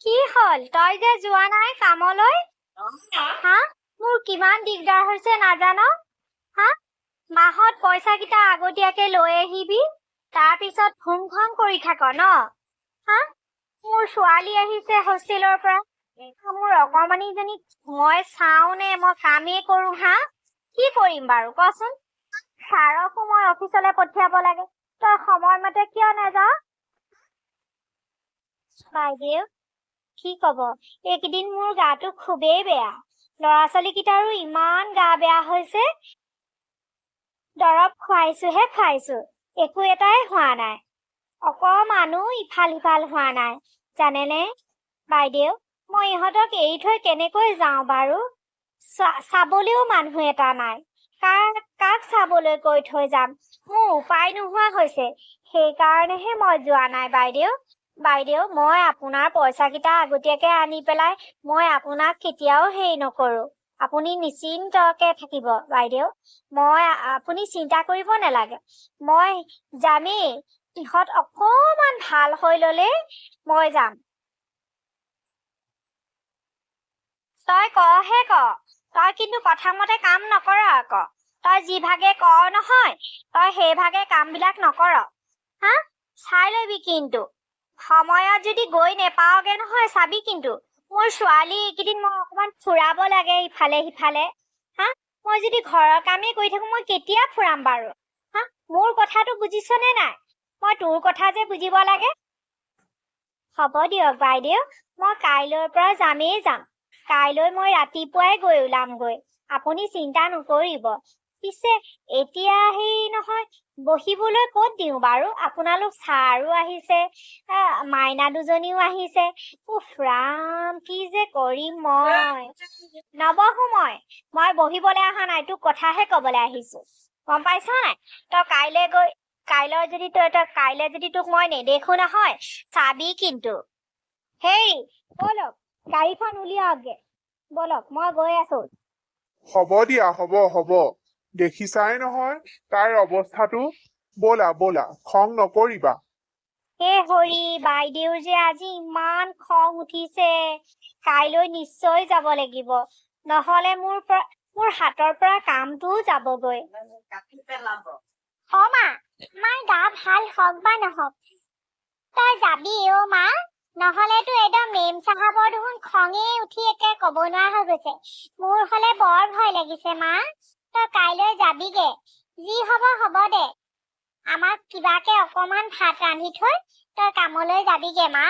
কি হল তই যে যোৱা নাই কামলৈ? হা মোৰ কিমান দিগদাৰ হৈছে নাজানো। হা মাহত পইচা কেইটা আগতীয়াকে লৈ আহিবি, তাৰ পিছত ভুং ভং কৰি থাক ন। হা মোৰ ছোৱালী আহিছে হোষ্টেলৰ পৰা, মোৰ অকমানিজনীক মই চাও নে মই কামেই কৰো? হা কি কৰিম বাৰু কচোন? ছাৰকো মই অফিচলৈ পঠিয়াব লাগে, তই সময়মতে কিয় নাযাৱ? বাইদেউ কি কব, এইকেইদিন মোৰ গাটো খুবেই বেয়া। ল'ৰা ছোৱালীকেইটাৰো ইমান গা বেয়া হৈছে। দৰৱ খুৱাইছো, একো এটাই হোৱা নাই। অকমানো ইফাল সিফাল হোৱা নাই জানেনে বাইদেউ। মই ইহঁতক এৰি থৈ কেনেকৈ যাওঁ বাৰু? চাবলৈও মানুহ এটা নাই। কাক চাবলৈ কৈ থৈ যাম? মোৰ উপায় নোহোৱা হৈছে, সেইকাৰণেহে মই যোৱা নাই বাইদেউ। মই আপোনাৰ পইচা কেইটা আগতীয়াকে আনি পেলাই মই আপোনাক কেতিয়াও হেৰি নকৰো। আপুনি নিশ্চিন্তকে থাকিব বাইদেউ। আপুনি চিন্তা কৰিব নালাগে, মই যামেই। ইহঁত অকমান ভাল হৈ ললে মই যাম। তই কহে ক, তই কিন্তু কথা মতে কাম নকৰ আকৌ। তই যি ভাগে ক নহয়, তই সেই ভাগে কাম বিলাক নকৰ। হা চাই লবি কিন্তু, সময়ত যদি গৈ নেপাওগে নহয় চাবি কিন্তু। মোৰ ছোৱালী এইকেইদিন মই অকমান ফুৰাব লাগে ইফালে সিফালে। হা মই যদি ঘৰৰ কামেই কৰি থাকো মই কেতিয়া ফুৰাম বাৰু? হা মোৰ কথাটো বুজিছনে নাই? মই তোৰ কথা যে বুজিব লাগে। হ'ব দিয়ক বাইদেউ, মই কাইলৈৰ পৰা যাম। কাইলৈ মই ৰাতিপুৱাই গৈ ওলামগৈ, আপুনি চিন্তা নকৰিব। পিছে এতিয়া নহয় বহিবলৈ ক'ত দিওঁ বাৰু? আপোনালোক ছাৰো আহিছে, মাইনা দুজনীও আহিছে। উফ ৰাম, কি যে কৰিম মই। নবহো মই বহিবলৈ অহা নাই, তোক কথাহে কবলৈ আহিছো, গম পাইছ নাই? তই কাইলৈ যদি তোক মই নেদেখো নহয় চাবি কিন্তু। হেই বলক, গাড়ীখন উলিয়াওকগে, বলক মই গৈ আছো। হ'ব দিয়া, হ'ব দেখিছাই নহয় তাইৰ অৱস্থাটো। বলা খং নকৰিবা। হে হৰি, বাইদেউৰ যে আজি ইমান খং উঠিছে। কাইলৈ নিশ্চয় যাব লাগিব, নহলে মোৰ হাতৰ পৰা কামটোও যাবগৈ। মা, মাৰ গা ভাল হওক বা নহওক, তই যাবি মা? নহলেতো একদম মেম চাহাবৰ দেখোন খঙেই উঠি একে কব নোৱাৰা হৈ গৈছে। মোৰ হলে বৰ ভয় লাগিছে মা। তই কাইলৈ যাবিগে, যি হব দে। আমাক কিবাকে অকমান ভাত ৰান্ধি থৈ তই কামলৈ যাবিগে মা।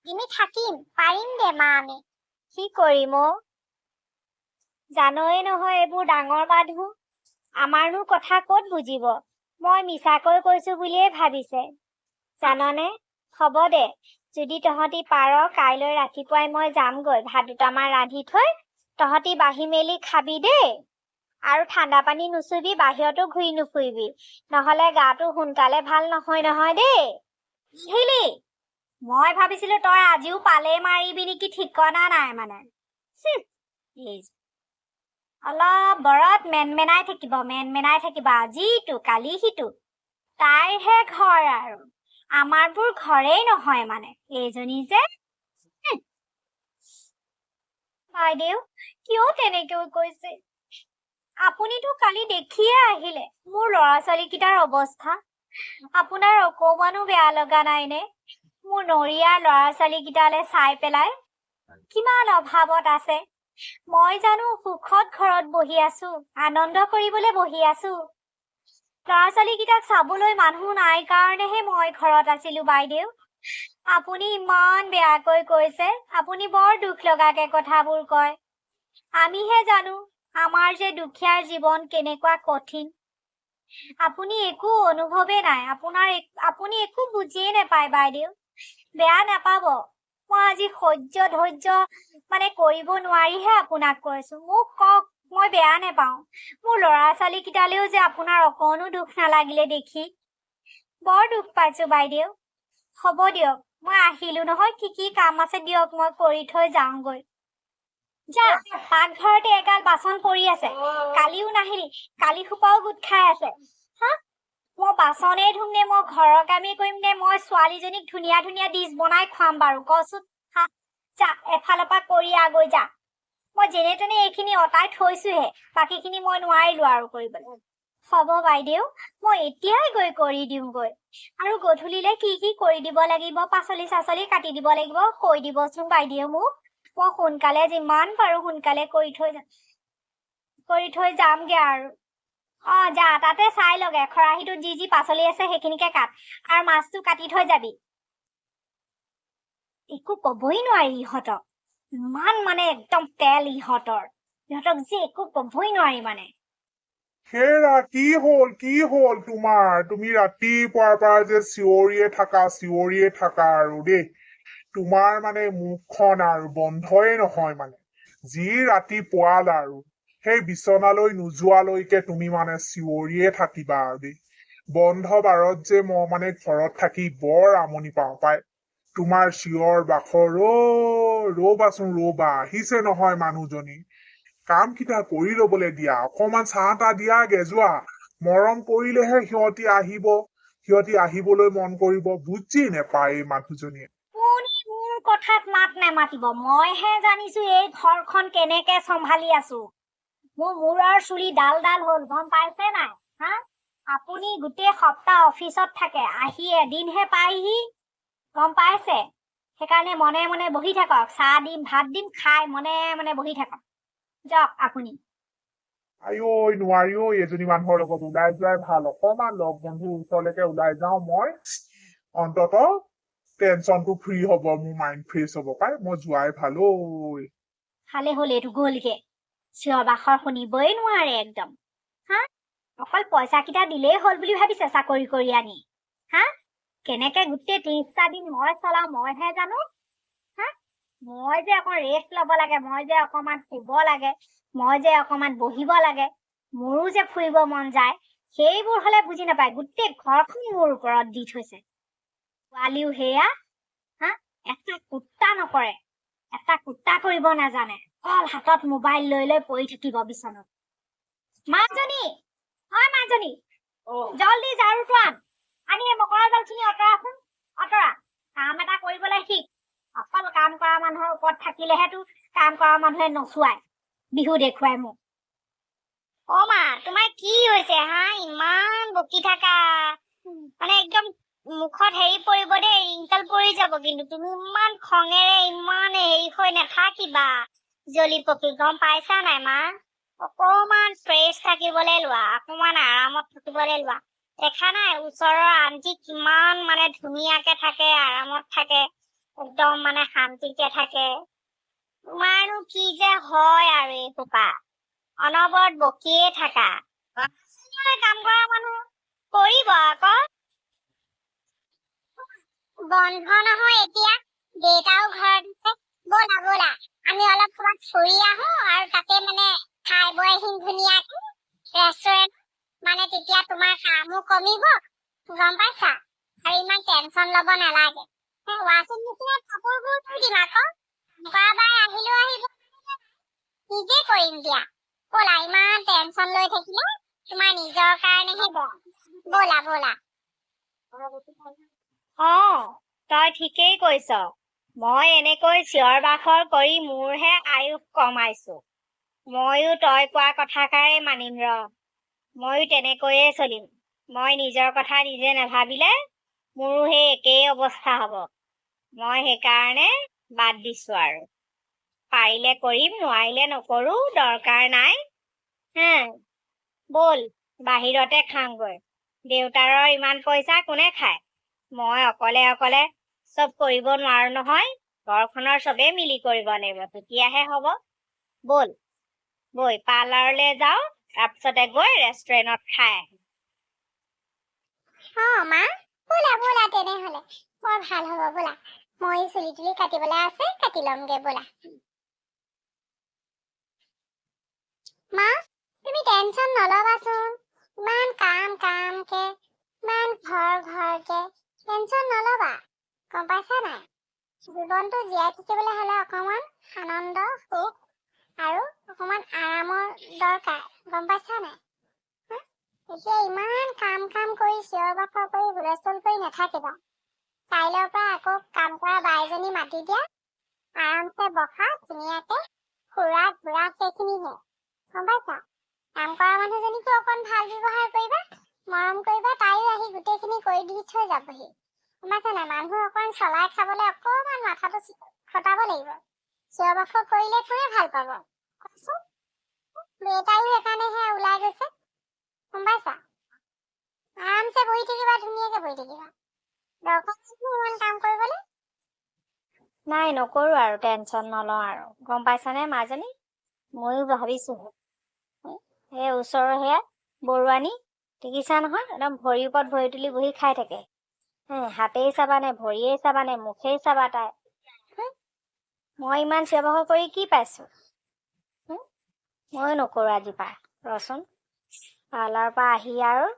আমি থাকিম, পাৰিম দে মা আমি। কি কৰিম জানই নহয় এইবোৰ ডাঙৰ মানুহ, আমাৰনো কথা ক'ত বুজিব। মই মিছাকৈ কৈছো বুলিয়ে ভাবিছে জাননে। হ'ব দে, যদি তহঁতি পাৰ কাইলৈ ৰাতিপুৱাই মই যামগৈ, ভাত দুটামান ৰান্ধি থৈ তহঁতি বাঢ়ি মেলি খাবি দেই। আৰু ঠাণ্ডা পানী নুচুবি, বাহিৰতো ঘূৰি নুফুৰিবি, নহলে গাটো সোনকালে ভাল নহয় দেই। হিলি, মই ভাবিছিলো তই আজিও পালে মাৰিবি নেকি, ঠিকনা নাই মানে। অলপ বৰত মেনমেনাই থাকিবা, আজিটো কালি সিটো। তাইৰহে ঘৰ আৰু আমাৰবোৰ ঘৰেই নহয় মানে। এইজনী যে বাইদেউ কিয় তেনেকৈ কৈছে? আপুনিতো কালি দেখিয়ে আহিলে মোৰ ল'ৰা ছোৱালীকেইটাৰ অৱস্থা। আপোনাৰ অকমানো বেয়া লগা নাইনে? মোৰ নৰিয়া ল'ৰা ছোৱালীকেইটালে চাই পেলাই কিমান অভাৱত আছে। মই জানো সুখত ঘৰত বহি আছো, আনন্দ কৰিবলৈ বহি আছো। ল'ৰা ছোৱালীকেইটাক চাবলৈ মানুহ নাই কাৰণেহে মই ঘৰত আছিলো বাইদেউ। আপুনি ইমান বেয়াকৈ কৈছে, আপুনি বৰ দুখ লগাকে কথাবোৰ কয়। আমিহে জানো আমাৰ যে দুখীয়াৰ জীৱন কেনেকুৱা কঠিন। আপুনি একো অনুভৱে নাই, আপুনি একো বুজিয়ে নাপায় বাইদেউ। বেয়া নাপাব, মই আজি ধৈৰ্য কৰিব নোৱাৰিহে আপোনাক কৈছো। মোক কওক, মই বেয়া নাপাওঁ। মোৰ ল'ৰা ছোৱালী কেইটালেও যে আপোনাৰ অকণো দুখ নালাগিলে দেখি বৰ দুখ পাইছো বাইদেউ। হ'ব দিয়ক, মই আহিলো নহয়, কি কাম আছে দিয়ক, মই কৰি থৈ যাওঁগৈ। যা, পাকঘৰতে এগাল বাচন পৰি আছে, কালিও নাহিলি, কালি সোপাও গোট খাই আছে। হা মই বাচনেই ধুম নে, মই ঘৰৰ কামেই কৰিম নে, মই ছোৱালীজনীক ধুনীয়া ডিছ বনাই খুৱাম বাৰু কচোন? যা এফালৰ পৰা কৰি আগৈ যা মই যেনে তেনে এইখিনি অতাই থৈছোহে বাকীখিনি মই নোৱাৰিলো আৰু কৰিবলৈ হ'ব বাইদেউ মই এতিয়াই গৈ কৰি দিওঁগৈ আৰু গধূলিলে কি কি কৰি দিব লাগিব পাচলি চাচলি কাটি দিব লাগিব কৈ দিবচোন বাইদেউ মোক মই সোনকালে যিমান পাৰো সোনকালে কৰি থৈ যামগে আৰু যা তাতে চাই লগে খৰাহীটোত যি যি পাচলি আছে সেইখিনিকে কাট আৰু মাছটো কাটি থৈ যাবি একো কবই নোৱাৰি ইহঁতক ইমান মানে একদম তেল ইহঁতক যে একো কবই নোৱাৰি মানে হেৰা কি হল তুমি ৰাতিপুৱাৰ পৰা যে চিঞৰিয়ে থাকা আৰু দেই তোমাৰ মানে মুখখন আৰু বন্ধই নহয় মানে যি ৰাতি পুৱাল আৰু সেই বিচনালৈ নোযোৱালৈকে তুমি মানে চিঞৰিয়ে থাকিবা আৰু দেই বন্ধ বাৰত যে মই মানে ঘৰত থাকি বৰ আমনি পাওঁ পাই তোমাৰ চিঞৰ বাখৰ ৰ'বা আহিছে নহয় মানুহজনী কাম কেইটা কৰি লবলৈ দিয়া অকমান চাহ তাহ দিয়াগে যোৱা মৰম কৰিলেহে সিহঁতি আহিবলৈ মন কৰিব বুজি নেপায় এই মানুহজনীয়ে কোনে মোৰ কথাত মাত নেমাতিব মইহে জানিছো এই ঘৰখন কেনেকে চম্ভালি আছো মোৰ মূৰৰ চুলি ডাল হ'ল গম পাইছে নাই হা আপুনি গোটেই সপ্তাহ অফিচত থাকে আহি এদিনহে পায়হি গম পাইছে সেইকাৰণে মনে মনে বহি থাকক চাহ দিম ভাত দিম খাই মনে বহি থাকক যাওক আপুনি নোৱাৰিও এজনী মানুহৰ লগত ওলাই যোৱাই ভাল অকমান লগ বন্ধুৰ ওচৰলৈকে ওলাই যাওঁ মই অন্তত টেনচনটো ফ্ৰী হব মোৰ মাইণ্ড ফ্ৰেছ হব পাই মই যোৱাই ভাল ভালে হ'ল এইটো গ'লগে চিঞৰ বাখৰ শুনিবই নোৱাৰে একদম হা অকল পইচা কেইটা দিলেই হ'ল বুলি ভাবিছে চাকৰি কৰি আনি হা কেনেকে গোটেই 30টা দিন মই চলাও মইহে জানো হা মই যে অকণ ৰেষ্ট ল'ব লাগে মই যে অকমান শুব লাগে মই যে অকমান বহিব লাগে মোৰো যে ফুৰিব মন যায় সেইবোৰ হলে বুজি নাপায় গোটেই ঘৰখন মোৰ ওপৰত দি থৈছে পোৱালিও সেয়া হা এটা কুত্তা নকৰে এটা কুত্তা কৰিব নাজানে অকল হাতত মোবাইল লৈ পৰি থাকিব বিচনাত মাজনী জলদি ঝাৰুটো আনি মকৰা জালখিনি অতৰা কাম এটা কৰিবলৈ শিক অকল কাম কৰা মানুহৰ ওপৰত থাকিলেহেতো কাম কৰা মানুহে নচুৱাই বিহু দেখুৱাই মোক মা তোমাৰ কি হৈছে হা ইমান বকি থাকা মানে একদম মুখত হেৰি পৰিব দেই ৰিংকল পৰি যাব কিন্তু তুমি ইমান খঙেৰে ইমান হেৰি হৈ নাথাকিবা জ্বলি পকি গম পাইছা নাই মা অকমান ফ্ৰেছ থাকিবলৈ লোৱা অকমান আৰামত থাকিবলৈ লোৱা দেখা নাই ওচৰৰ আন্টি কিমান মানে ধুনীয়াকে থাকে আৰামত থাকে একদম মানে শান্তিকে থাকে তোমাৰনো কি যে হয় আৰু এই সোপা অনবৰত বকিয়ে থাকা কাম কৰা মানুহ কৰিব আকৌ বন্ধ নহয় এতিয়া দেউতাও ঘৰত আছে ব'লা আমি অলপ ক'ৰবাত ফুৰি আহো আৰু তাতে মানে খাই বৈ আহিম ধুনীয়াকে ৰেষ্টুৰেণ্ট মানে তেতিয়া তোমাৰ কামো কমিব গম পাইছা আৰু ইমান টেনচন ল'ব নালাগে ৱাশ্বিং মেচিনত কাপোৰবোৰ ধুই দিম আকৌ বাৰ আহিলেও আহিব নিজে কৰিম দিয়া ব'লা ইমান টেনচন লৈ থাকিলে তোমাৰ নিজৰ কাৰণেহে বেয়া ব'লা তই ঠিকেই কৈছ মই এনেকৈ চিঞৰ বাখৰ কৰি মোৰহে আয়ুস কমাইছো ময়ো তই কোৱা কথাষাৰে মানিম ময়ো তেনেকৈয়ে চলিম মই নিজৰ কথা নিজে নাভাবিলে মোৰো সেই একেই অৱস্থা হ'ব মই সেইকাৰণে বাদ দিছো আৰু পাৰিলে কৰিম নোৱাৰিলে নকৰো দৰকাৰ নাই ব'ল বাহিৰতে খাওঁগৈ দেউতাৰৰ ইমান পইচা কোনে খায় মই অকলে চব কৰিব নোৱাৰো নহয় ঘৰখনৰ চবেই মিলি কৰিব লাগিব তেতিয়াহে হ'ব ব'ল বৈ পাৰ্লাৰলৈ যাওঁ তাৰপিছতে গৈ ৰেষ্টুৰেণ্টত খাই আহিম মা ব'লা তেনেহ'লে বৰ ভাল হ'ব ব'লা মই চুলি তুলি কাটিবলৈ আছে কাটি ল'মগে ব'লা মা তুমি টেনচন নলবাচোন ইমান কামকে ইমান ঘৰকে টেনচন নলবা গম পাইছা নাই জীৱনটো জীয়াই থাকিবলৈ হ'লে অকমান আনন্দ সুখ আৰু অকমান আৰামৰ দৰকাৰ গম পাইছা নাই এতিয়া ইমান কাম কৰি চিঞৰ বাখৰ কৰি হুলস্থুল কৰি নাথাকিবা কাইলৈৰ পৰা আকৌ কাম কৰা বাইজনী মাতি দিয়া আৰামছে বহা ধুনীয়াকে ফুৰা ঘূৰা সেইখিনিহে গম পাইছা কাম কৰা মানুহজনীকো অকণ ভাল ব্যৱহাৰ কৰিবা মৰম কৰিবা তাইও আহি গোটেইখিনি কৰি দি থৈ যাবহি গম পাইছা নাই মানুহ অকণ চলাই খাবলৈ অকণমান মাথাটো খটাব লাগিব চিঞৰ বাখৰ কৰিলে কোনে ভাল পাব কচোন বেটাইও সেইকাৰণেহে ওলাই গৈছে গম পাইছা আৰামছে বহি থাকিবা ধুনীয়াকে বহি থাকিবা দৰকাৰ ইমান কাম কৰিবলৈ নাই নকৰো আৰু টেনচন নলওঁ আৰু গম পাইছানে মাজনী ময়ো ভাবিছো সেই ওচৰৰ সেয়া বৰুৱানী দেখিছা নহয় একদম ভৰিৰ ওপৰত ভৰি তুলি বহি খাই থাকে হাতেই চাবানে ভৰিয়েই চাবানে মুখেই চাবা তাই মই ইমান চিঞৰ কৰি কি পাইছো ময়ো নকৰো আজিৰ পৰা ৰচোন পাৰ্লাৰৰ পৰা আহি আৰু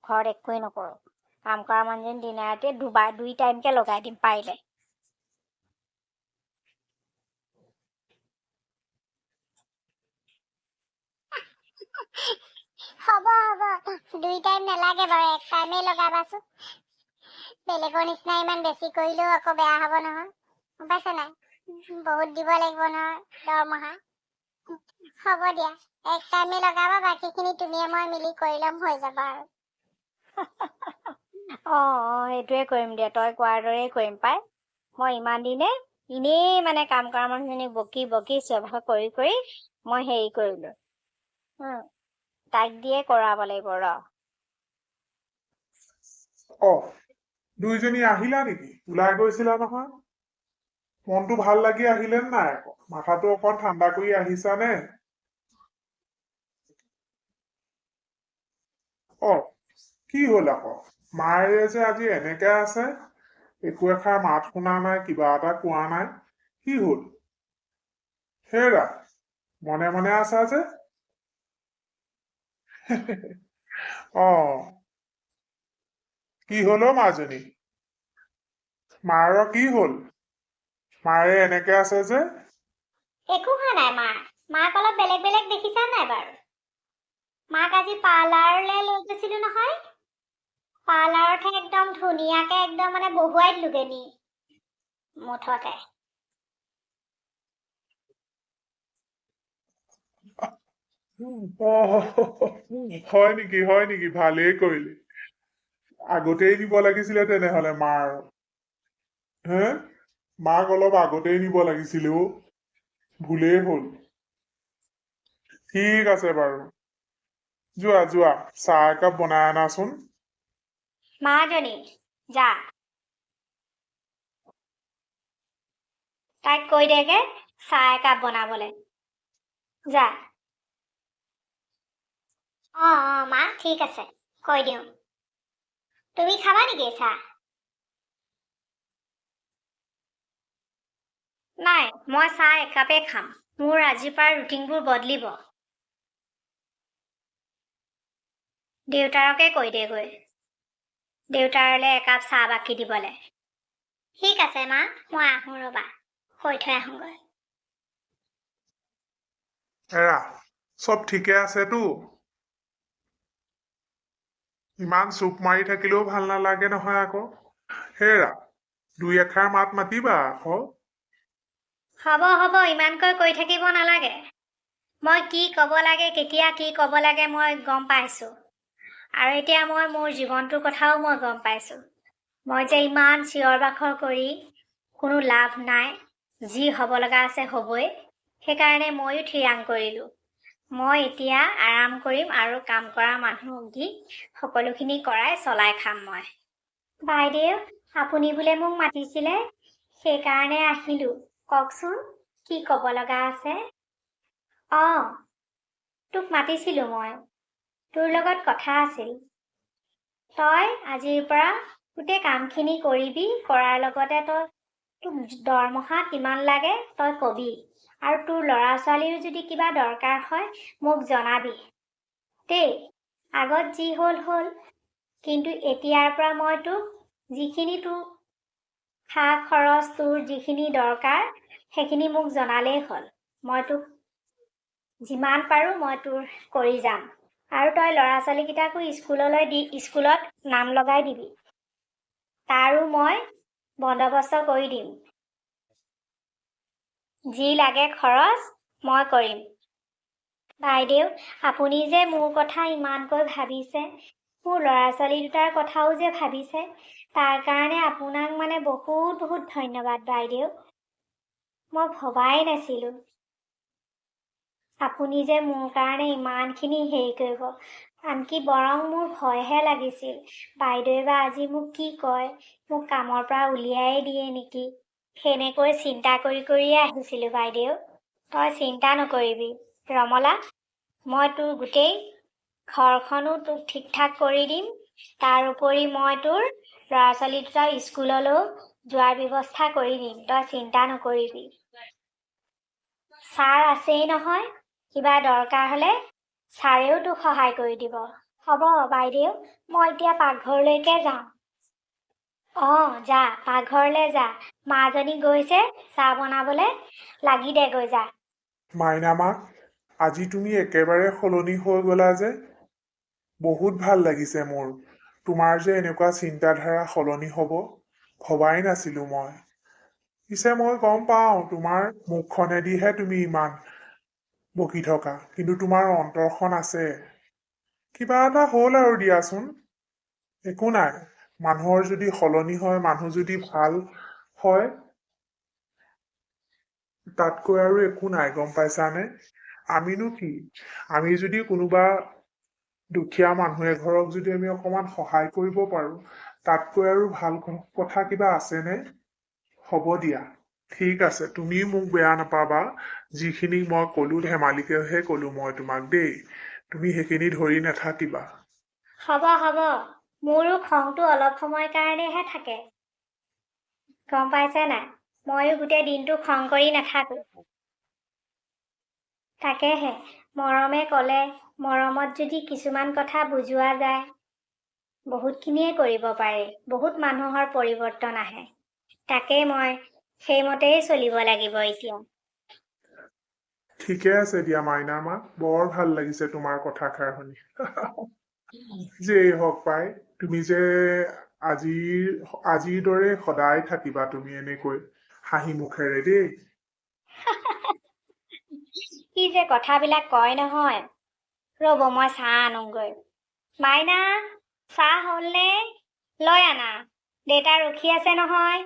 ঘৰত একোৱেই নকৰো কাম কৰা মানুহজনী দিনে ৰাতিয়ে দুই টাইমকে লগাই দিম পাৰিলে হ'ব দুই টাইম নালাগে বাৰু এক টাইমেই লগাবাচোন বেলেগৰ নিচিনা ইমান বেছি কৰিলেও আকৌ বেয়া হ'ব নহয় গম পাইছা নাই বহুত দিব লাগিব নহয় দৰমহা হ'ব দিয়া এক টাইমেই লগাবা বাকীখিনি তুমিয়ে মই মিলি কৰি ল'ম হৈ যাব আৰু সেইটোৱে কৰিম দিয়া তই কোৱাৰ দৰেই কৰিম পাই মই ইমান দিনে এনেই মানে কাম কৰা মানুহজনীক বকি বকি চিঞৰ কৰি মই হেৰি কৰিলো তাইক দিয়ে কৰাব লাগিব ৰ দুইজনী আহিলা নেকি ওলাই গৈছিলা নহয় মনটো ভাল লাগি আহিলে নাই আকৌ মাথাটো অকণ ঠাণ্ডা কৰি আহিছানে কি হ'ল আকৌ মায়ে যে আজি এনেকে আছে একো এষাৰ মাত শুনা নাই কিবা এটা কোৱা নাই কি হ'ল হেৰা মনে মনে আছা যে কি হল মাজনী মাৰ কি হ'ল মায়ে এনেকে আছে যে একো হোৱা নাই মাক অলপ বেলেগ বেলেগ দেখিছা নাই বাৰু মাক আজি পাৰ্লাৰলৈ লৈ গৈছিলো নহয় পাৰ্লাৰতহে একদম ধুনীয়াকে একদম মানে বহুৱাই দিলোগে নি মুঠতে হয় নেকি ভালেই কৰিলি আগতেই দিব লাগিছিলে তেনেহলে মাৰ হে মাক অলপ আগতেই নিব লাগিছিলে ভুলেই হ'ল ঠিক আছে বাৰু যোৱা চাহ একাপ বনাই আনাচোন মাজনী যা তাইক কৈ দেগে চাহ একাপ বনাবলে যা মা ঠিক আছে কৈ দিওঁ তুমি খাবা নেকি চাহ নাই মই চাহ একাপেই খাম মোৰ আজিৰ পৰা ৰুটিনবোৰ বদলিব দেউতাৰকে কৈ দেগৈ দেউতাৰলে একাপ চাহ বাকি দিবলে ঠিক আছে মা মই আহোঁ ৰবা কৈ থৈ আহোঁগৈ এৰা চব ঠিকে আছেতো ইমান চুপ মাৰি থাকিলেও ভাল নালাগে নহয় আকৌ হেৰা দুই এষাৰ মাত মাতিবা আকৌ হ'ব ইমানকৈ কৈ থাকিব নালাগে মই কি ক'ব লাগে কেতিয়া কি ক'ব লাগে মই গম পাইছো আৰু এতিয়া মই মোৰ জীৱনটোৰ কথাও মই গম পাইছো মই যে ইমান চিঞৰ বাখৰ কৰি কোনো লাভ নাই যি হ'ব লগা আছে হ'বই সেইকাৰণে ময়ো থিৰাং কৰিলো মই এতিয়া আৰাম কৰিম আৰু কাম কৰা মানুহক দি সকলোখিনি কৰাই চলাই খাম মই বাইদেউ আপুনি বোলে মোক মাতিছিলে সেইকাৰণে আহিলো কওকচোন কি ক'ব লগা আছে তোক মাতিছিলো মই তোৰ লগত কথা আছিল তই আজিৰ পৰা গোটেই কামখিনি কৰিবি কৰাৰ লগতে তই তোক দৰমহা কিমান লাগে তই কবি আৰু তোৰ ল'ৰা ছোৱালীৰ যদি কিবা দৰকাৰ হয় মোক জনাবি দেই আগত যি হ'ল কিন্তু এতিয়াৰ পৰা মই তোক যিখিনি তোৰ খা খৰচ তোৰ যিখিনি দৰকাৰ সেইখিনি মোক জনালেই হ'ল মই তোক যিমান পাৰো মই তোৰ কৰি যাম আৰু তই ল'ৰা ছোৱালীকেইটাকো স্কুলত নাম লগাই দিবি তাৰো মই বন্দবস্ত কৰি দিম যি লাগে খৰচ মই কৰিম। বাইদেউ, আপুনি যে মোৰ কথা ইমানকৈ ভাবিছে, মোৰ ল'ৰা ছোৱালী দুটাৰ কথাও যে ভাবিছে, তাৰ কাৰণে আপোনাক মানে বহুত বহুত ধন্যবাদ বাইদেউ। মই ভবাই নাছিলো আপুনি যে মোৰ কাৰণে ইমানখিনি হেৰি কৰিব। আনকি বৰং মোৰ ভয়হে লাগিছিল, বাইদেৱে বা আজি মোক কি কয়, মোক কামৰ পৰা উলিয়াই দিয়ে নেকি, সেনেকৈ চিন্তা কৰিয়ে আহিছিলো বাইদেউ। তই চিন্তা নকৰিবি ৰমলা, মই তোৰ গোটেই ঘৰখনো তোক ঠিক ঠাক কৰি দিম। তাৰ উপৰি মই তোৰ ল'ৰা ছোৱালী দুটা স্কুললৈও যোৱাৰ ব্যৱস্থা কৰি দিম, তই চিন্তা নকৰিবি। ছাৰ আছেই নহয়, কিবা দৰকাৰ হ'লে ছাৰেও তোক সহায় কৰি দিব। হ'ব বাইদেউ, মই এতিয়া পাকঘৰলৈকে যাওঁ। যা পাকঘৰলৈ যা, মাজনী গৈছে চাহ বনাবলৈ, লাগি দে গৈ যা। মাইনা মা, আজি তুমি একেবাৰে সলনি হৈ গলা যে। বহুত ভাল লাগিছে মোৰ। তোমাৰ যে এনেকুৱা চিন্তাধাৰা সলনি হ'ব ভবাই নাছিলো মই। পিছে মই গম পাওঁ তোমাৰ মুখখনেদিহে তুমি ইমান বকি থকা, কিন্তু তোমাৰ অন্তৰখন আছে। কিবা এটা হ'ল আৰু দিয়াচোন, একো নাই। মানুহৰ যদি সলনি হয়, মানুহ যদি ভাল হয়, তাতকৈ আৰু একো নাই, গম পাইছানে? আমিনো কি, আমি যদি কোনোবা দুখীয়া মানুহ এঘৰক যদি আমি অকমান সহায় কৰিব পাৰো, তাতকৈ আৰু ভাল কথা কিবা আছেনে? হ'ব দিয়া, ঠিক আছে, তুমি মোক বেয়া নাপাবা। যিখিনি মই কলো ধেমালিকেহে কলো মই তোমাক দেই, তুমি সেইখিনি ধৰি নাথাকিবা। হ'ব মোৰো খংটো অলপ সময়ৰ কাৰণেহে থাকে, গম পাইছে নাই? ময়ো গোটেই দিনটো খং কৰি নাথাকো। তাকেহে, মৰমে ক'লে, মৰমত যদি কিছুমান কথা বুজোৱা যায়, বহুতখিনিয়ে কৰিব পাৰি, বহুত মানুহৰ পৰিৱৰ্তন আহে। তাকে মই সেইমতেই চলিব লাগিব এতিয়া। ঠিকে আছে দিয়া মাইনা মা, বৰ ভাল লাগিছে তোমাৰ কথাষাৰ শুনি। যেই হওক পাই, তুমি যে আজিৰ দৰে সদায় থাকিবা তুমি এনেকৈ হাঁহি মুখেৰে দেই। কি যে কথাবিলাক কয় নহয়। ৰ'ব মই চাহ আনোগৈ। মাইনা, চাহ হ'লনে? লৈ আনা, দেউতা ৰখি আছে নহয়।